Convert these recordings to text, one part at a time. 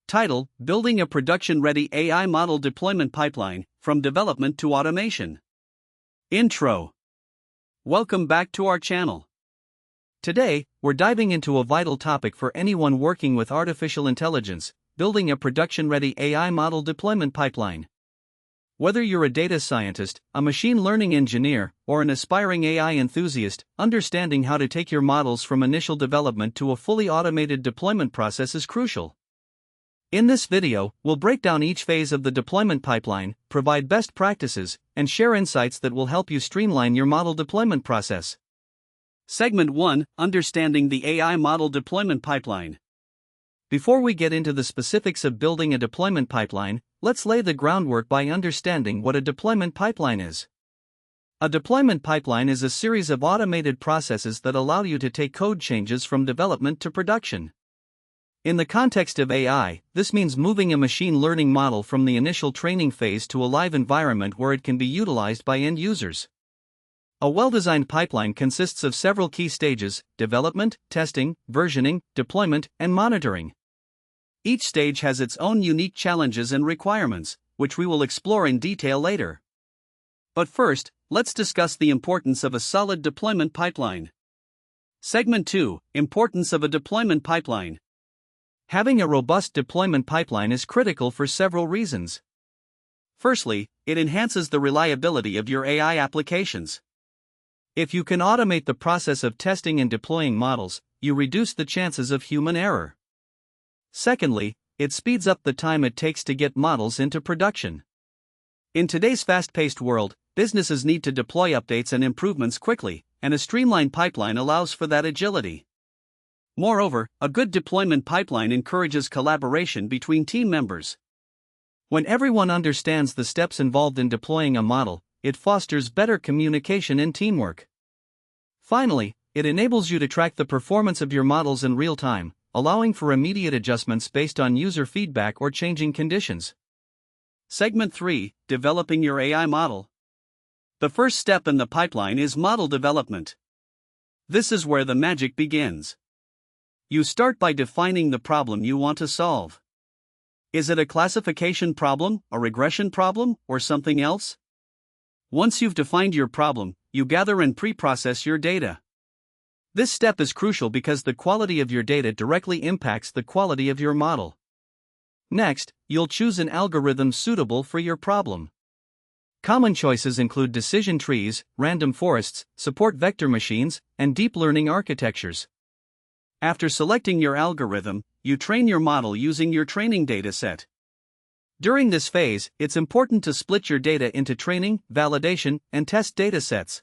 Title: Building a Production-Ready AI Model Deployment Pipeline, from Development to Automation. Intro. Welcome back to our channel. Today, we're diving into a vital topic for anyone working with artificial intelligence: building a production-ready AI model deployment pipeline. Whether you're a data scientist, a machine learning engineer, or an aspiring AI enthusiast, understanding how to take your models from initial development to a fully automated deployment process is crucial. In this video, we'll break down each phase of the deployment pipeline, provide best practices, and share insights that will help you streamline your model deployment process. Segment 1: Understanding the AI Model Deployment Pipeline. Before we get into the specifics of building a deployment pipeline, let's lay the groundwork by understanding what a deployment pipeline is. A deployment pipeline is a series of automated processes that allow you to take code changes from development to production. In the context of AI, this means moving a machine learning model from the initial training phase to a live environment where it can be utilized by end users. A well-designed pipeline consists of several key stages: development, testing, versioning, deployment, and monitoring. Each stage has its own unique challenges and requirements, which we will explore in detail later. But first, let's discuss the importance of a solid deployment pipeline. Segment 2: Importance of a deployment pipeline. Having a robust deployment pipeline is critical for several reasons. Firstly, it enhances the reliability of your AI applications. If you can automate the process of testing and deploying models, you reduce the chances of human error. Secondly, it speeds up the time it takes to get models into production. In today's fast-paced world, businesses need to deploy updates and improvements quickly, and a streamlined pipeline allows for that agility. Moreover, a good deployment pipeline encourages collaboration between team members. When everyone understands the steps involved in deploying a model, it fosters better communication and teamwork. Finally, it enables you to track the performance of your models in real time, allowing for immediate adjustments based on user feedback or changing conditions. Segment 3: Developing your AI model. The first step in the pipeline is model development. This is where the magic begins. You start by defining the problem you want to solve. Is it a classification problem, a regression problem, or something else? Once you've defined your problem, you gather and pre-process your data. This step is crucial because the quality of your data directly impacts the quality of your model. Next, you'll choose an algorithm suitable for your problem. Common choices include decision trees, random forests, support vector machines, and deep learning architectures. After selecting your algorithm, you train your model using your training dataset. During this phase, it's important to split your data into training, validation, and test datasets.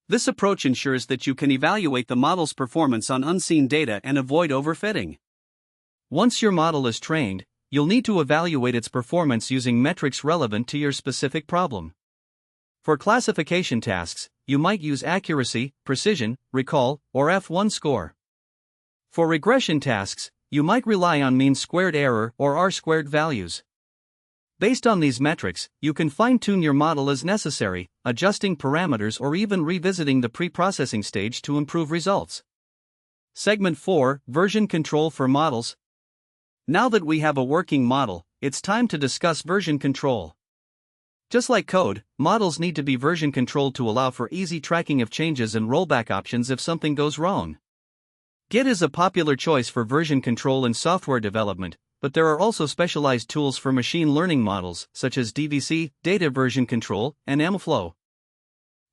This approach ensures that you can evaluate the model's performance on unseen data and avoid overfitting. Once your model is trained, you'll need to evaluate its performance using metrics relevant to your specific problem. For classification tasks, you might use accuracy, precision, recall, or F1 score. For regression tasks, you might rely on mean squared error or R-squared values. Based on these metrics, you can fine-tune your model as necessary, adjusting parameters or even revisiting the pre-processing stage to improve results. Segment 4: Version control for models. Now that we have a working model, it's time to discuss version control. Just like code, models need to be version controlled to allow for easy tracking of changes and rollback options if something goes wrong. Git is a popular choice for version control in software development, but there are also specialized tools for machine learning models, such as DVC, Data Version Control, and MLflow.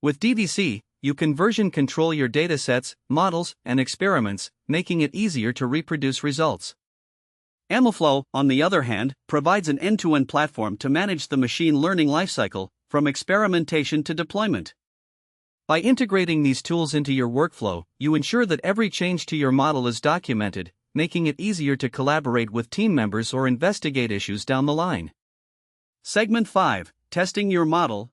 With DVC, you can version control your datasets, models, and experiments, making it easier to reproduce results. MLflow, on the other hand, provides an end-to-end platform to manage the machine learning lifecycle, from experimentation to deployment. By integrating these tools into your workflow, you ensure that every change to your model is documented, making it easier to collaborate with team members or investigate issues down the line. Segment 5: Testing your model.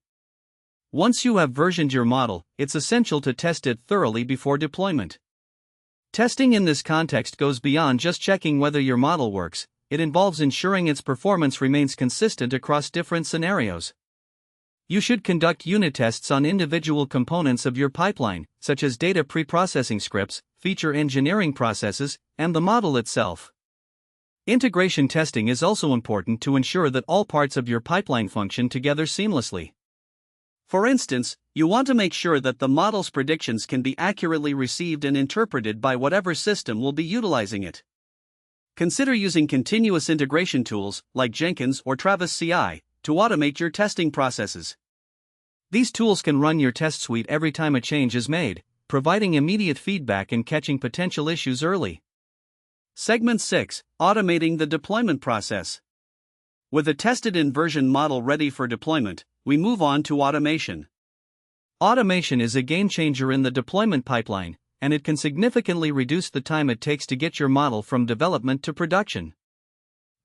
Once you have versioned your model, it's essential to test it thoroughly before deployment. Testing in this context goes beyond just checking whether your model works. It involves ensuring its performance remains consistent across different scenarios. You should conduct unit tests on individual components of your pipeline, such as data pre-processing scripts, feature engineering processes, and the model itself. Integration testing is also important to ensure that all parts of your pipeline function together seamlessly. For instance, you want to make sure that the model's predictions can be accurately received and interpreted by whatever system will be utilizing it. Consider using continuous integration tools like Jenkins or Travis CI to automate your testing processes. These tools can run your test suite every time a change is made, providing immediate feedback and catching potential issues early. Segment 6. Automating the deployment process. With a tested-in version model ready for deployment, we move on to automation. Automation is a game-changer in the deployment pipeline, and it can significantly reduce the time it takes to get your model from development to production.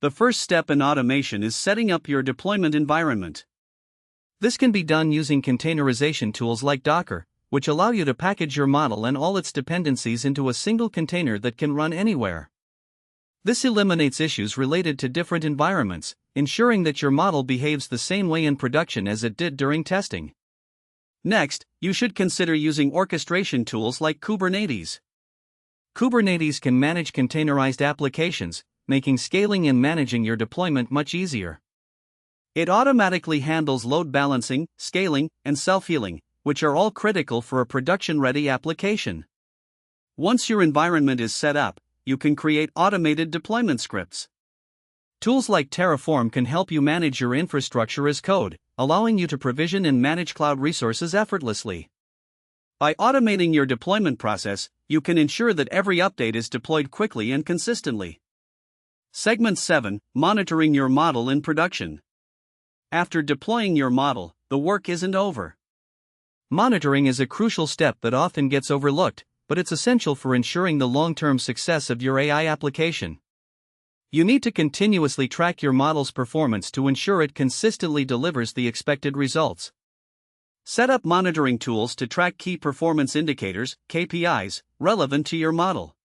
The first step in automation is setting up your deployment environment. This can be done using containerization tools like Docker, which allow you to package your model and all its dependencies into a single container that can run anywhere. This eliminates issues related to different environments, ensuring that your model behaves the same way in production as it did during testing. Next, you should consider using orchestration tools like Kubernetes. Kubernetes can manage containerized applications, making scaling and managing your deployment much easier. It automatically handles load balancing, scaling, and self-healing, which are all critical for a production-ready application. Once your environment is set up, you can create automated deployment scripts. Tools like Terraform can help you manage your infrastructure as code, allowing you to provision and manage cloud resources effortlessly. By automating your deployment process, you can ensure that every update is deployed quickly and consistently. Segment 7. Monitoring your model in production. After deploying your model, the work isn't over. Monitoring is a crucial step that often gets overlooked, but it's essential for ensuring the long-term success of your AI application. You need to continuously track your model's performance to ensure it consistently delivers the expected results. Set up monitoring tools to track key performance indicators, KPIs, relevant to your model.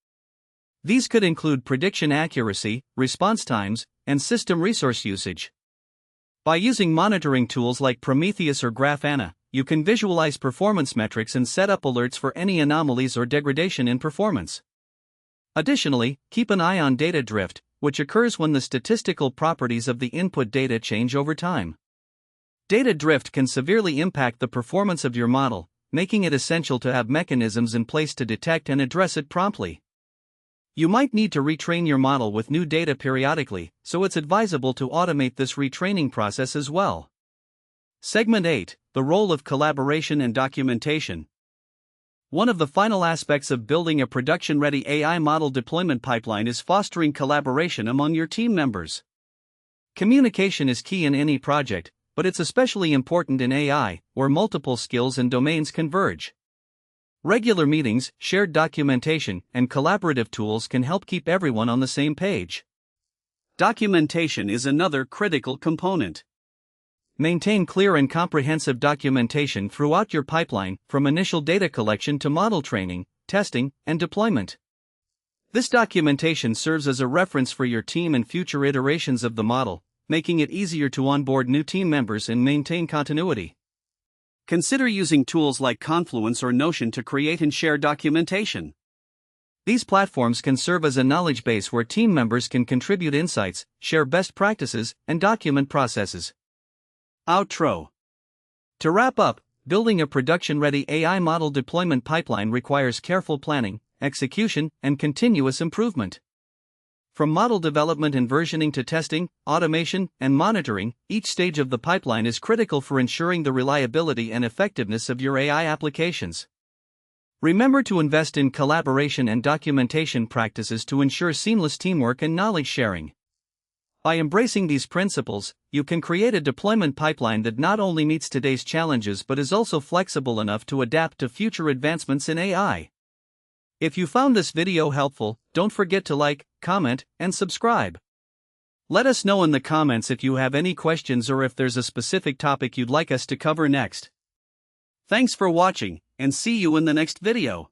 These could include prediction accuracy, response times, and system resource usage. By using monitoring tools like Prometheus or Grafana, you can visualize performance metrics and set up alerts for any anomalies or degradation in performance. Additionally, keep an eye on data drift, which occurs when the statistical properties of the input data change over time. Data drift can severely impact the performance of your model, making it essential to have mechanisms in place to detect and address it promptly. You might need to retrain your model with new data periodically, so it's advisable to automate this retraining process as well. Segment 8. The role of collaboration and documentation. One of the final aspects of building a production-ready AI model deployment pipeline is fostering collaboration among your team members. Communication is key in any project, but it's especially important in AI, where multiple skills and domains converge. Regular meetings, shared documentation, and collaborative tools can help keep everyone on the same page. Documentation is another critical component. Maintain clear and comprehensive documentation throughout your pipeline, from initial data collection to model training, testing, and deployment. This documentation serves as a reference for your team and future iterations of the model, making it easier to onboard new team members and maintain continuity. Consider using tools like Confluence or Notion to create and share documentation. These platforms can serve as a knowledge base where team members can contribute insights, share best practices, and document processes. Outro. To wrap up, building a production-ready AI model deployment pipeline requires careful planning, execution, and continuous improvement. From model development and versioning to testing, automation, and monitoring, each stage of the pipeline is critical for ensuring the reliability and effectiveness of your AI applications. Remember to invest in collaboration and documentation practices to ensure seamless teamwork and knowledge sharing. By embracing these principles, you can create a deployment pipeline that not only meets today's challenges but is also flexible enough to adapt to future advancements in AI. If you found this video helpful, don't forget to like, comment, and subscribe. Let us know in the comments if you have any questions or if there's a specific topic you'd like us to cover next. Thanks for watching, and see you in the next video.